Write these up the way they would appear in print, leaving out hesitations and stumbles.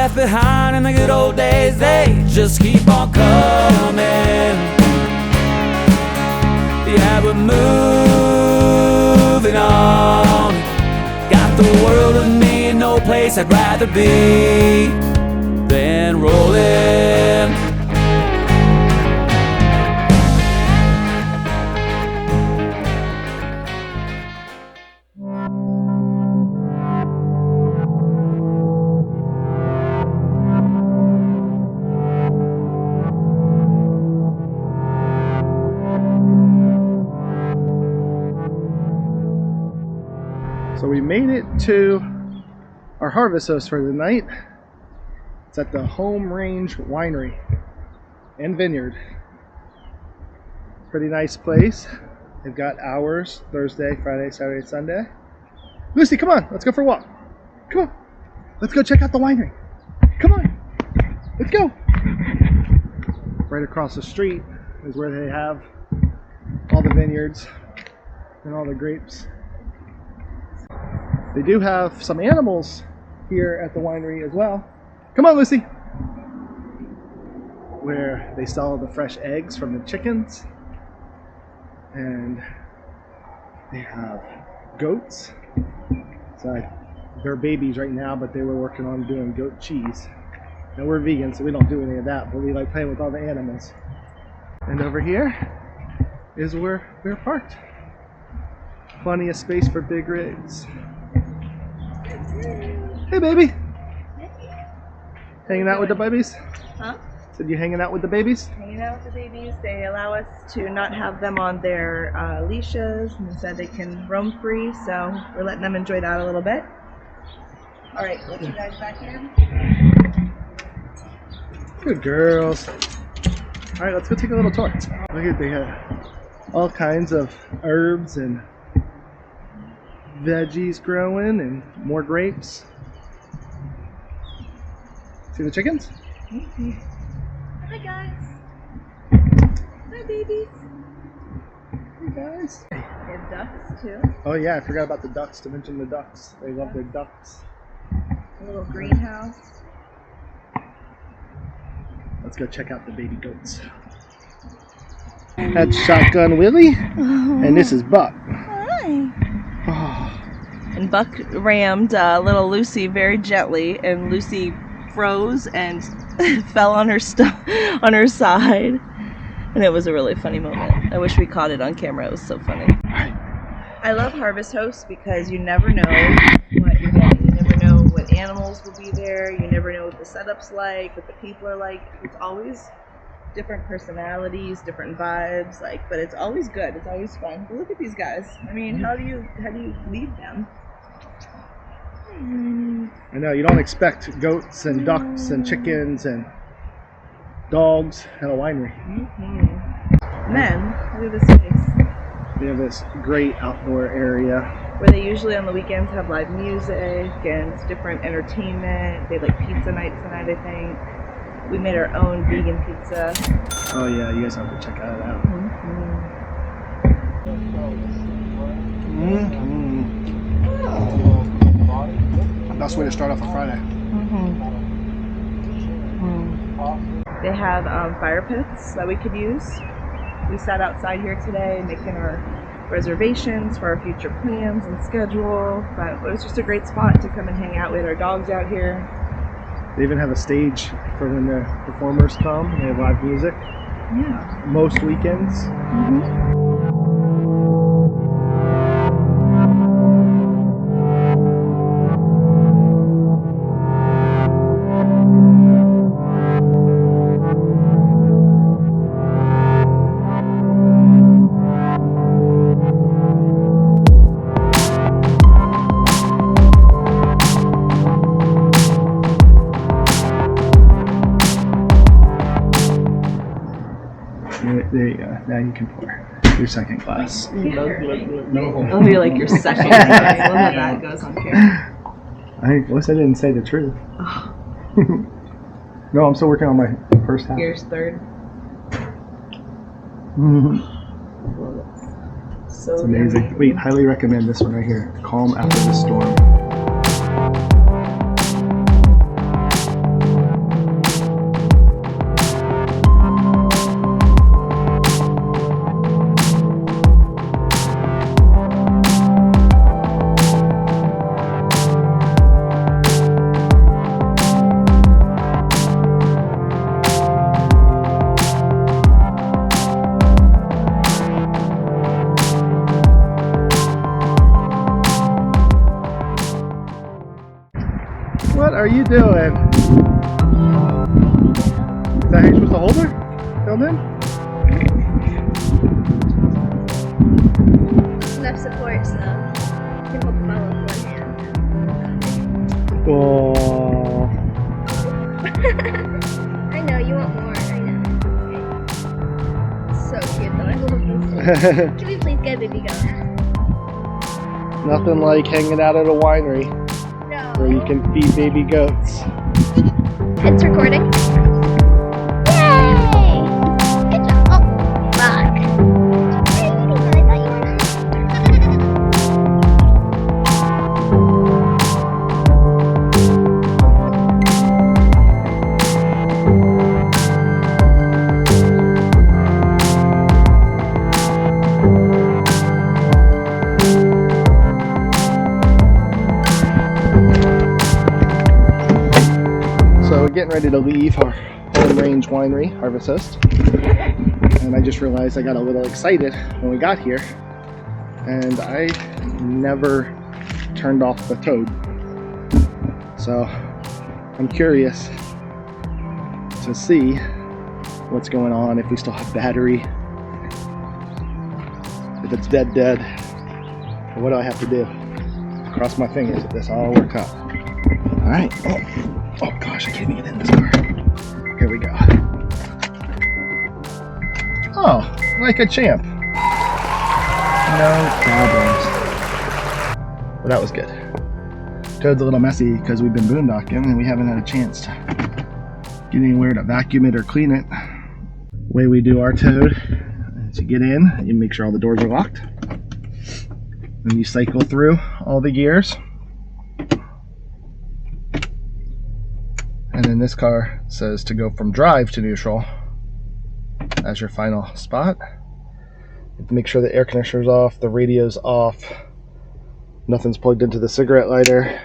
left behind in the good old days, they just keep on coming. Yeah, we're moving on. Got the world with me and no place I'd rather be than rolling. So we made it to our Harvest Host for the night. It's at the Home Range Winery and Vineyard. Pretty nice place. They've got hours Thursday, Friday, Saturday, Sunday. Lucy, come on, let's go for a walk. Come on, let's go check out the winery. Come on, let's go. Right across the street is where they have all the vineyards and all the grapes. They do have some animals here at the winery as well. Come on, Lucy! Where they sell the fresh eggs from the chickens. And they have goats. So they're babies right now, but they were working on doing goat cheese. Now we're vegan, so we don't do any of that, but we like playing with all the animals. And over here is where we're parked. Plenty of space for big rigs. Hey, baby. Hanging out with the babies? Huh? Said you hanging out with the babies? Hanging out with the babies. They allow us to not have them on their leashes, and instead they can roam free, so we're letting them enjoy that a little bit. All right, let you guys back in. Good girls. All right, let's go take a little tour. Look at, they have all kinds of herbs and veggies growing and more grapes. See the chickens? Mm-hmm. Hi guys. Hi babies. Hey guys. They have ducks too. Oh yeah, I forgot about the ducks, to mention the ducks. They love their ducks. A little greenhouse. Let's go check out the baby goats. That's Shotgun Willie, and this is Buck. Hi. Oh. And Buck rammed little Lucy very gently, and Lucy froze and fell on her on her side, and it was a really funny moment. I wish we caught it on camera. It was so funny. I love Harvest Hosts because you never know what you're getting. You never know what animals will be there. You never know what the setup's like, what the people are like. It's always different personalities, different vibes, but it's always good. It's always fun. But look at these guys. I mean, how do you lead them? I know, you don't expect goats and ducks and chickens and dogs at a winery. Mm-hmm. And then, look at this place. We have this great outdoor area. Where they usually on the weekends have live music and different entertainment. They have like pizza night tonight, I think. We made our own vegan pizza. Oh yeah, you guys have to check that out. Best way to start off a Friday. They have fire pits that we could use. We sat outside here today making our reservations for our future plans and schedule, but it was just a great spot to come and hang out with our dogs out here. They even have a stage for when the performers come. They have live music. Yeah. Most weekends. There you go. Now you can pour your second glass. Oh, you're like your second glass. None of that goes on camera. I didn't say the truth. No, I'm still working on my first half. Here's third. So it's amazing. Wait, highly recommend this one right here. Calm After the Storm. are you doing? Is that how you're supposed to hold her? Filled in? Enough support, so you can hold the bottle with one hand. Oh. I know, you want more. I know. So cute, though. I love this thing. Can we please get a baby goat? Nothing like hanging out at a winery No. where you can feed baby goats. It's recording. Yay! Good job. Oh, fuck. Hey, I thought you were not. So we're getting ready to leave our home range winery, Harvest Host. And I just realized I got a little excited when we got here. And I never turned off the Toad. So I'm curious to see what's going on, if we still have battery, if it's dead. What do I have to do? Cross my fingers that this all works out. All right. Oh gosh, I can't even get in this car. Here we go. Oh, like a champ. No problems. Well, that was good. Toad's a little messy because we've been boondocking and we haven't had a chance to get anywhere to vacuum it or clean it. The way we do our Toad is you get in, you make sure all the doors are locked, and you cycle through all the gears. And then this car says to go from drive to neutral as your final spot. You have to make sure the air conditioner's off, the radio's off, nothing's plugged into the cigarette lighter.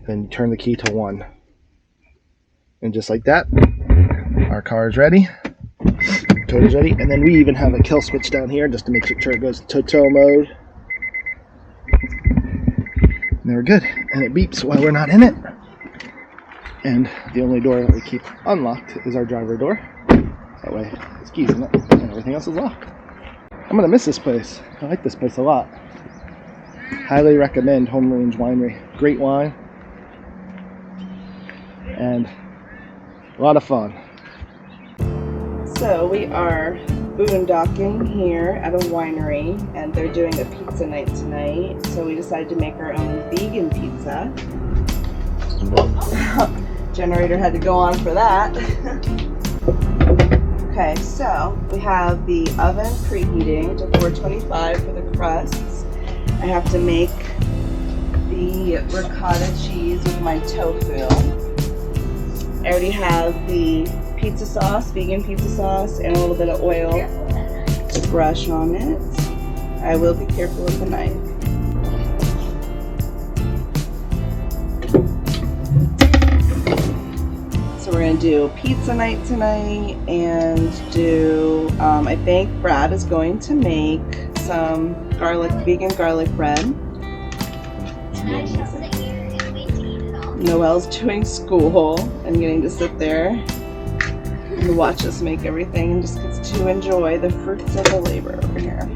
Then you turn the key to 1. And just like that, our car is ready. Toad is ready. And then we even have a kill switch down here just to make sure it goes to tow mode. And we're good. And it beeps while we're not in it. And the only door that we keep unlocked is our driver door. That way there's keys in it and everything else is locked. I'm gonna miss this place. I like this place a lot. Highly recommend Home Range Winery. Great wine and a lot of fun. So we are boondocking here at a winery, and they're doing a pizza night tonight. So we decided to make our own vegan pizza. Generator had to go on for that. Okay, so we have the oven preheating to 425 for the crusts. I have to make the ricotta cheese with my tofu. I already have the pizza sauce, vegan pizza sauce, and a little bit of oil to brush on it. I will be careful with the knife. So we're gonna do pizza night tonight and do, I think Brad is going to make some vegan garlic bread. Noelle's doing school and getting to sit there and watch us make everything and just gets to enjoy the fruits of the labor over here.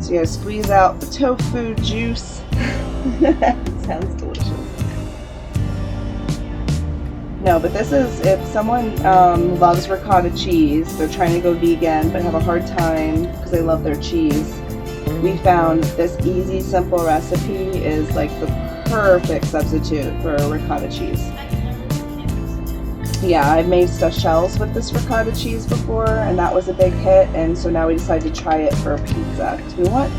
So you gotta squeeze out the tofu juice. Sounds delicious. No, but this is, if someone loves ricotta cheese, they're trying to go vegan but have a hard time because they love their cheese, we found this easy, simple recipe is like the perfect substitute for ricotta cheese. Yeah, I've made stuffed shells with this ricotta cheese before, and that was a big hit, and so now we decided to try it for pizza, because we want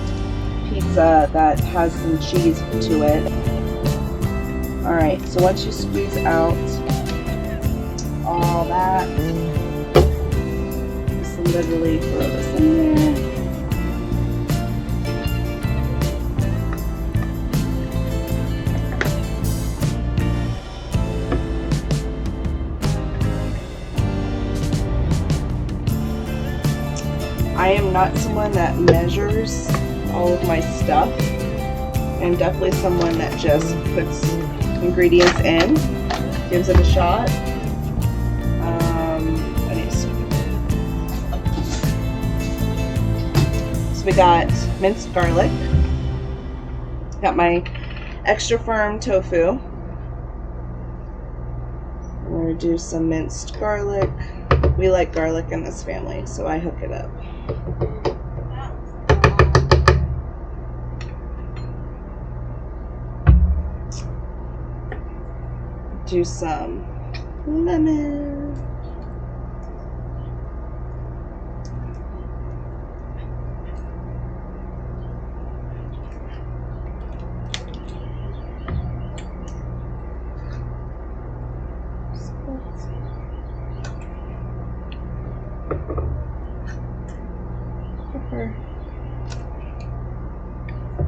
pizza that has some cheese to it. Alright, so once you squeeze out all that, just literally throw this in there. I am not someone that measures all of my stuff. I'm definitely someone that just puts ingredients in. Gives it a shot. So we got minced garlic. Got my extra firm tofu. I'm going to do some minced garlic. We like garlic in this family, so I hook it up. Do some lemon. Pepper.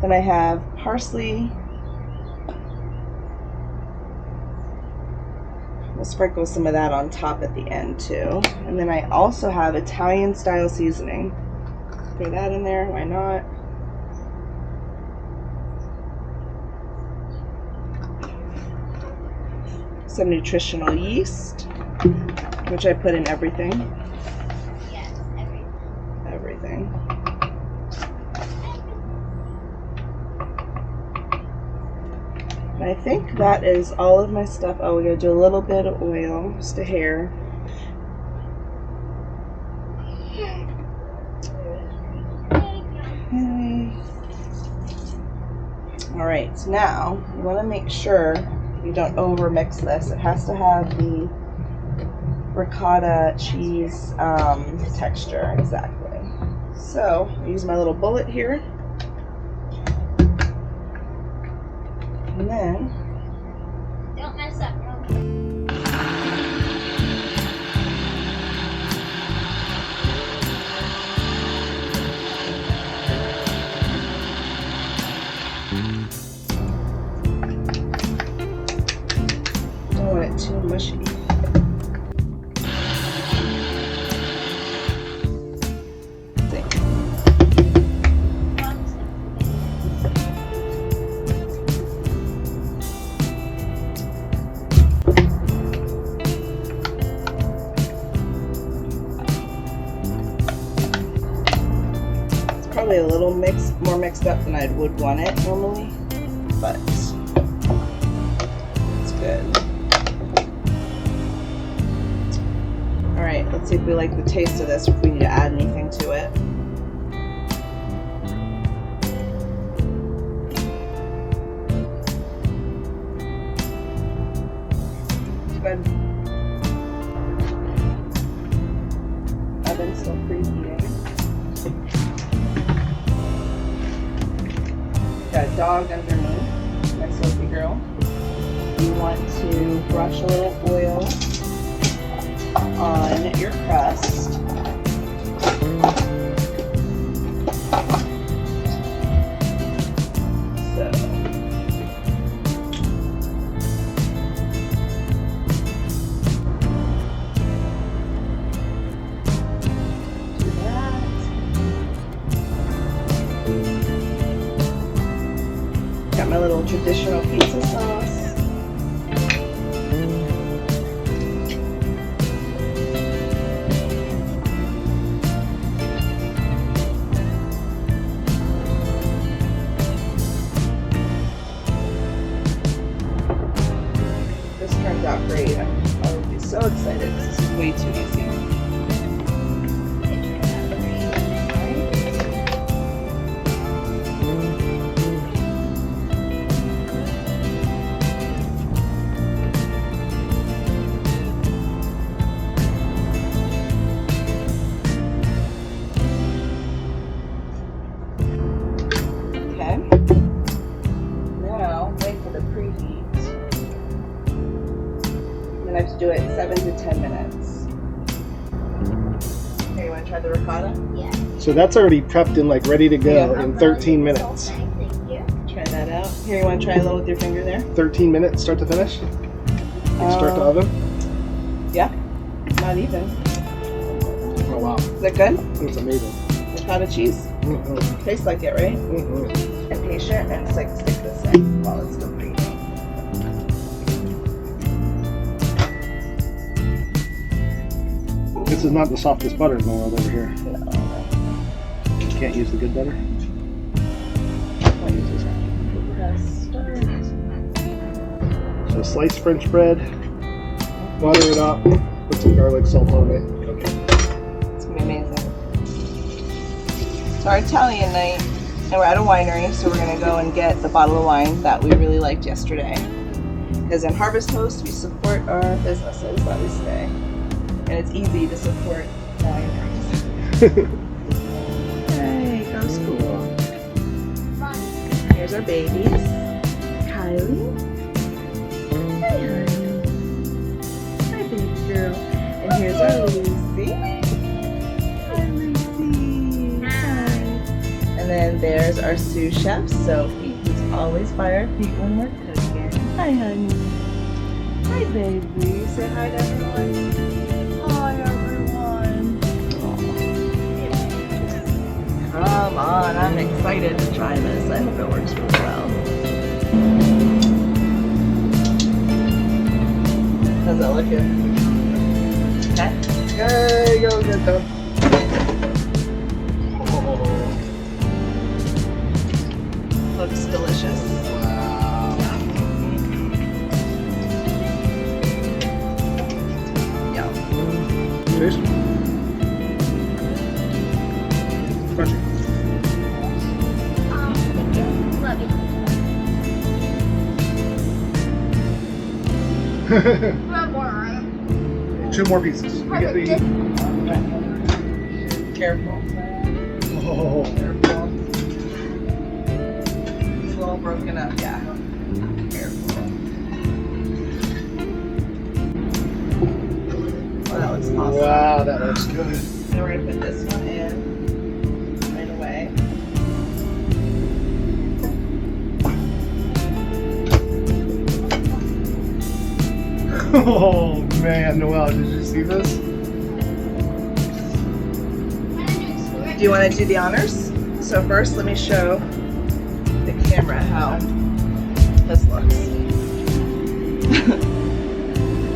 Then I have parsley. We'll sprinkle some of that on top at the end too. And then I also have Italian style seasoning. Throw that in there, why not? Some nutritional yeast, which I put in everything. Yes, Everything. And I think that is all of my stuff. Oh, we're going to do a little bit of oil, just a hair. Okay. Alright, so now you want to make sure you don't over mix this. It has to have the ricotta cheese texture, exactly. So, I use my little bullet here. And then don't mess up. don't want it too mushy. Probably a little more mixed up than I would want it normally, but it's good. All right, let's see if we like the taste of this, or if we need to add anything to it. It's good. Oven's still preheating. Got a dog underneath, my Sophie girl. You want to brush a little oil on your crust. So, do that. Got my little traditional pizza sauce. This turns out great. I would be so excited because this is way too easy. Now, wait for the preheat. Then I have to do it 7 to 10 minutes. Okay, you want to try the ricotta? Yeah. So that's already prepped and like ready to go in 13 minutes. Thank you. Try that out. Here, you want to try a little with your finger there? 13 minutes start to finish? Like start to oven? Yeah, not even. Oh wow. Is that good? It's amazing. Ricotta cheese? Mm-hmm. Tastes like it, right? Mm-hmm. And patient, and it's like stick this in while it's still preheating. This is not the softest butter in the world over here. No. You can't use the good butter. I'll use this one. So sliced French bread, butter it up, put some garlic salt on it. Okay. It's gonna be amazing. It's our Italian night, and we're at a winery, so we're gonna go and get the bottle of wine that we really liked yesterday. Because in Harvest Hosts, we support our businesses that we say, and it's easy to support wineries. Hey, go to school. Here's our babies. Kylie. Hi, honey. Hi, baby girl. And here's our Lucy. Hi, Lucy. Hi. And then there's our sous chef, Sophie, who's always by our feet when we're cooking. Hi, honey. Hi, baby. Say hi to everyone. Hi, everyone. Come on, I'm excited to try this. I hope it works really well. How's that looking? Okay. Hey, go get them. Looks delicious. Yum. Taste? Crunchy. Love you. One more. 2 more pieces. You get the. Careful. Oh. Careful. It's a little broken up, yeah. Careful. Oh, that looks awesome. Wow, that looks good. And we're gonna put this one in right away. Oh man, Noelle, did you see this? Do you want to do the honors? So first, let me show the camera how this looks.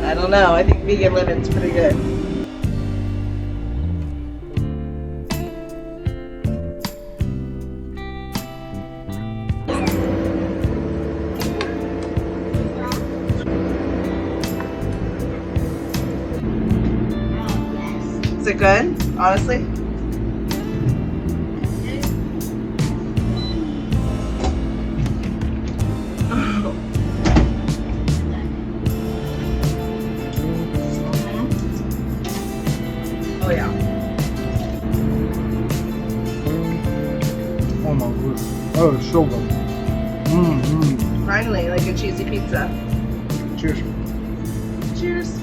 I don't know. I think vegan living's pretty good. Is it good? Honestly? Oh yeah. Oh my goodness. Oh, it's so good. Finally, like a cheesy pizza. Cheers. Cheers.